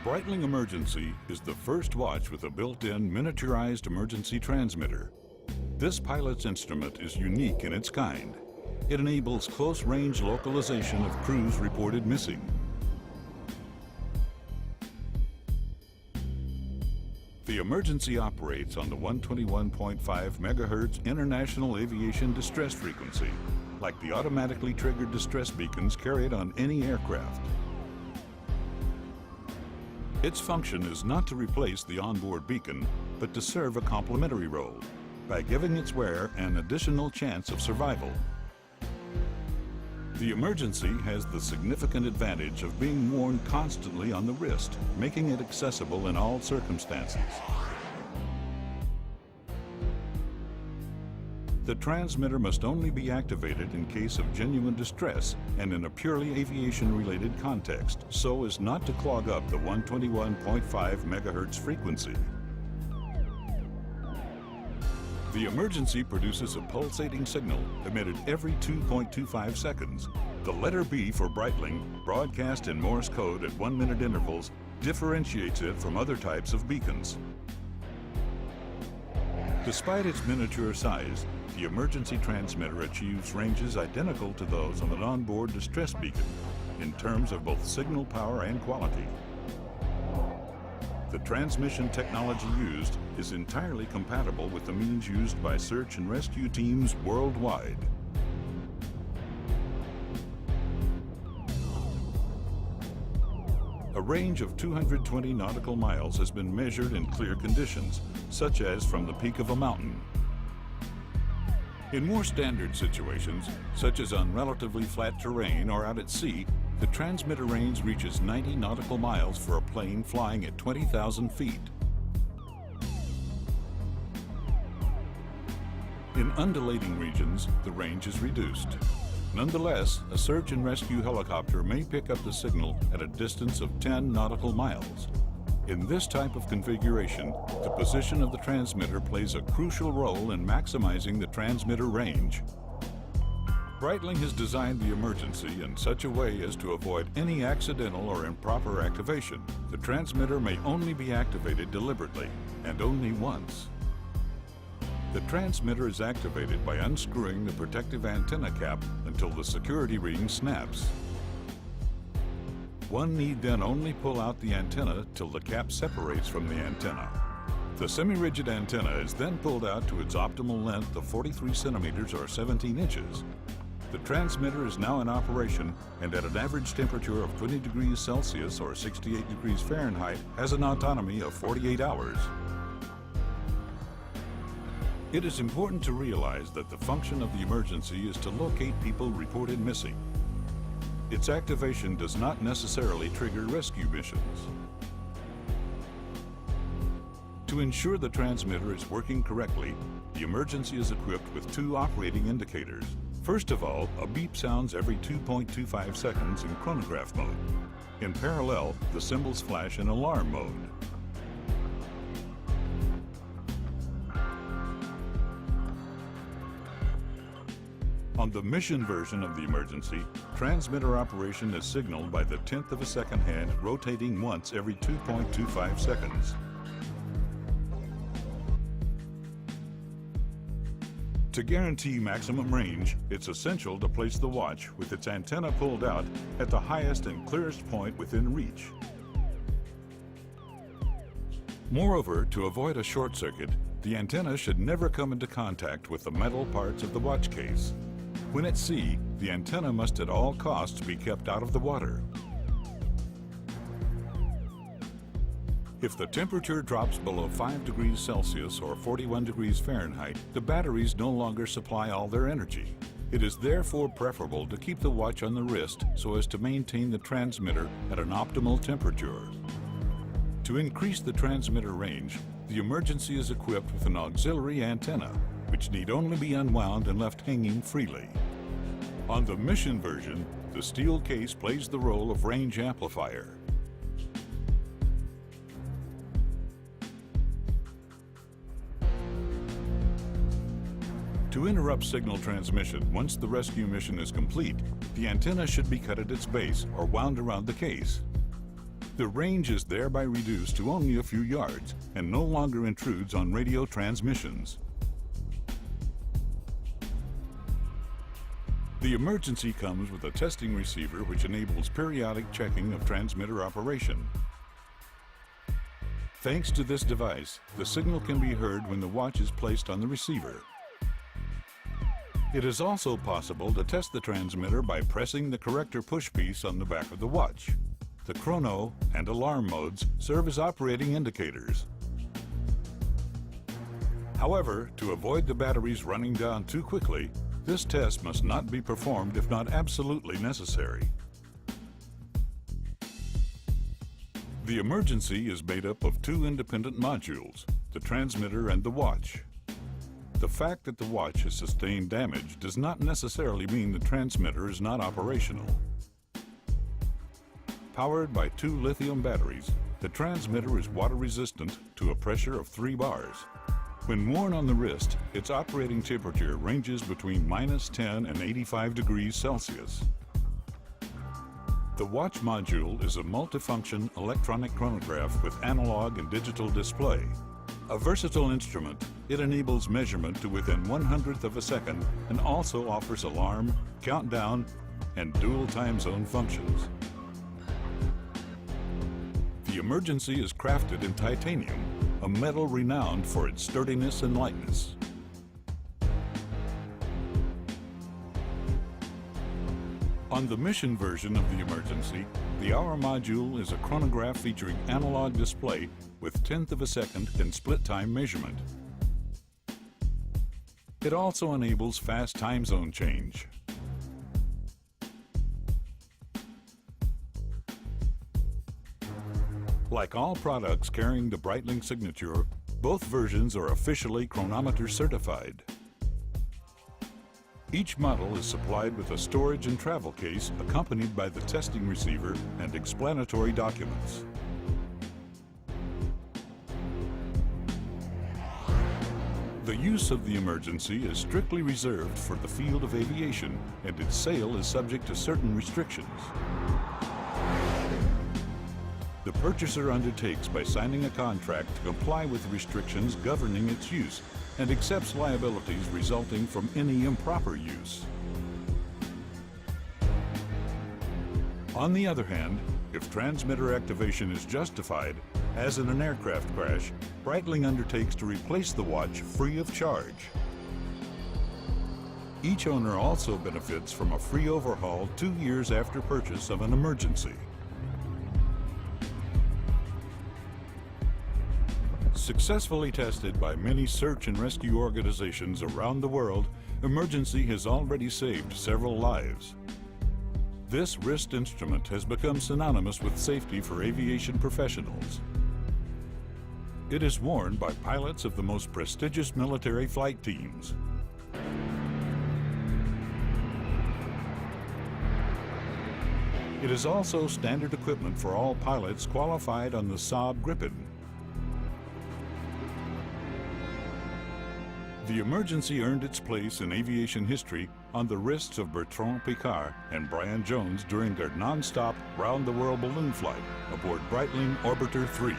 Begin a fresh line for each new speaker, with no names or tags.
Breitling Emergency is the first watch with a built-in miniaturized emergency transmitter. This pilot's instrument is unique in its kind. It enables close-range localization of crews reported missing. The emergency operates on the 121.5 MHz International Aviation Distress Frequency, like the automatically triggered distress beacons carried on any aircraft. Its function is not to replace the onboard beacon, but to serve a complementary role by giving its wearer an additional chance of survival. The emergency has the significant advantage of being worn constantly on the wrist, making it accessible in all circumstances. The transmitter must only be activated in case of genuine distress and in a purely aviation-related context, so as not to clog up the 121.5 MHz frequency. The emergency produces a pulsating signal emitted every 2.25 seconds. The letter B for Breitling, broadcast in Morse code at 1-minute intervals, differentiates it from other types of beacons. Despite its miniature size, the emergency transmitter achieves ranges identical to those of an onboard distress beacon in terms of both signal power and quality. The transmission technology used is entirely compatible with the means used by search and rescue teams worldwide. A range of 220 nautical miles has been measured in clear conditions, such as from the peak of a mountain. In more standard situations, such as on relatively flat terrain or out at sea, the transmitter range reaches 90 nautical miles for a plane flying at 20,000 feet. In undulating regions, the range is reduced. Nonetheless, a search and rescue helicopter may pick up the signal at a distance of 10 nautical miles. In this type of configuration, the position of the transmitter plays a crucial role in maximizing the transmitter range. Breitling has designed the emergency in such a way as to avoid any accidental or improper activation. The transmitter may only be activated deliberately, and only once. The transmitter is activated by unscrewing the protective antenna cap until the security ring snaps. One need then only pull out the antenna till the cap separates from the antenna. The semi-rigid antenna is then pulled out to its optimal length of 43 centimeters or 17 inches. The transmitter is now in operation and at an average temperature of 20 degrees Celsius or 68 degrees Fahrenheit has an autonomy of 48 hours. It is important to realize that the function of the emergency is to locate people reported missing. Its activation does not necessarily trigger rescue missions. To ensure the transmitter is working correctly, the emergency is equipped with two operating indicators. First of all, a beep sounds every 2.25 seconds in chronograph mode. In parallel, the symbols flash in alarm mode. On the mission version of the emergency, transmitter operation is signaled by the 1/10 of a second hand rotating once every 2.25 seconds. To guarantee maximum range, it's essential to place the watch with its antenna pulled out at the highest and clearest point within reach. Moreover, to avoid a short circuit, the antenna should never come into contact with the metal parts of the watch case. When at sea, the antenna must at all costs be kept out of the water. If the temperature drops below 5 degrees Celsius or 41 degrees Fahrenheit, the batteries no longer supply all their energy. It is therefore preferable to keep the watch on the wrist so as to maintain the transmitter at an optimal temperature. To increase the transmitter range, the emergency is equipped with an auxiliary antenna, which need only be unwound and left hanging freely. On the mission version, the steel case plays the role of range amplifier. To interrupt signal transmission once the rescue mission is complete, the antenna should be cut at its base or wound around the case. The range is thereby reduced to only a few yards and no longer intrudes on radio transmissions. The emergency comes with a testing receiver which enables periodic checking of transmitter operation. Thanks to this device, the signal can be heard when the watch is placed on the receiver. It is also possible to test the transmitter by pressing the corrector push piece on the back of the watch. The chrono and alarm modes serve as operating indicators. However, to avoid the batteries running down too quickly, this test must not be performed if not absolutely necessary. The emergency is made up of two independent modules, the transmitter and the watch. The fact that the watch has sustained damage does not necessarily mean the transmitter is not operational. Powered by two lithium batteries, the transmitter is water resistant to a pressure of 3 bars. When worn on the wrist, its operating temperature ranges between -10 and 85 degrees Celsius. The watch module is a multifunction electronic chronograph with analog and digital display. A versatile instrument, it enables measurement to within 1/100th of a second and also offers alarm, countdown, and dual time zone functions. The emergency is crafted in titanium, a metal renowned for its sturdiness and lightness. On the mission version of the emergency, the hour module is a chronograph featuring analog display with 1/10 of a second and split time measurement. It also enables fast time zone change. Like all products carrying the Breitling signature, both versions are officially chronometer certified. Each model is supplied with a storage and travel case accompanied by the testing receiver and explanatory documents. The use of the emergency is strictly reserved for the field of aviation, and its sale is subject to certain restrictions. The purchaser undertakes by signing a contract to comply with the restrictions governing its use and accepts liabilities resulting from any improper use. On the other hand, if transmitter activation is justified, as in an aircraft crash, Breitling undertakes to replace the watch free of charge. Each owner also benefits from a free overhaul 2 years after purchase of an emergency. Successfully tested by many search and rescue organizations around the world, emergency has already saved several lives. This wrist instrument has become synonymous with safety for aviation professionals. It is worn by pilots of the most prestigious military flight teams. It is also standard equipment for all pilots qualified on the Saab Gripen. The emergency earned its place in aviation history on the wrists of Bertrand Piccard and Brian Jones during their non-stop round-the-world balloon flight aboard Breitling Orbiter 3.